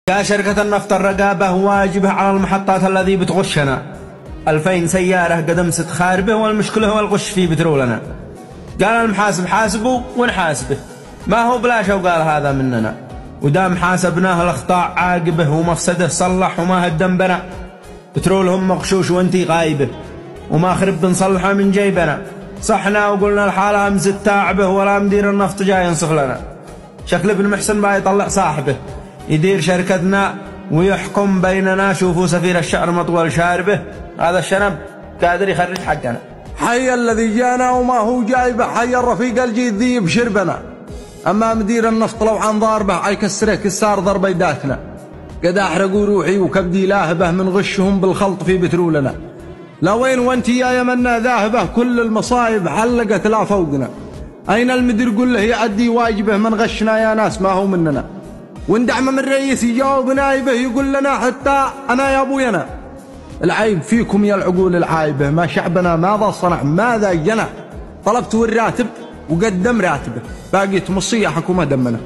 يا شركة النفط الرقابة واجبه على المحطات الذي بتغشنا. 2000 سيارة قد امست خاربه، والمشكلة هو الغش في بترولنا. قال المحاسب حاسبه ونحاسبه، ما هو بلاش وقال هذا مننا. ودام حاسبناه الاخطاء عاقبه، ومفسده صلح وما هدم بنا. بترولهم مغشوش وانتي غايبه، وما خرب بنصلحه من جيبنا. صحنا وقلنا الحالة امزت تعبه، ولا مدير النفط جاي ينصف لنا. شكل ابن محسن بقى يطلع صاحبه يدير شركتنا ويحكم بيننا. شوفوا سفير الشعر مطول شاربه، هذا الشنب قادر يخرج حقنا. حي الذي جانا وما هو جايبه، حي الرفيق الجيد ذي بشربنا. اما مدير النفط لو عن ضاربه حيكسره كسار ضرب يداتنا. قد احرقوا روحي وكبدي لاهبه من غشهم بالخلط في بترولنا. لا وين وانت يا يمنا ذاهبه، كل المصايب حلقت لا فوقنا. اين المدير قل له يعدي واجبه، من غشنا يا ناس ما هو مننا. وندعم من الرئيس يجاوب نايبه، يقول لنا حتى انا يا ابوينا. العيب فيكم يا العقول العايبه، ما شعبنا ماذا صنع ماذا جنى. طلبت الراتب وقدم راتبه، باقيت مصيه حكومه دمنا.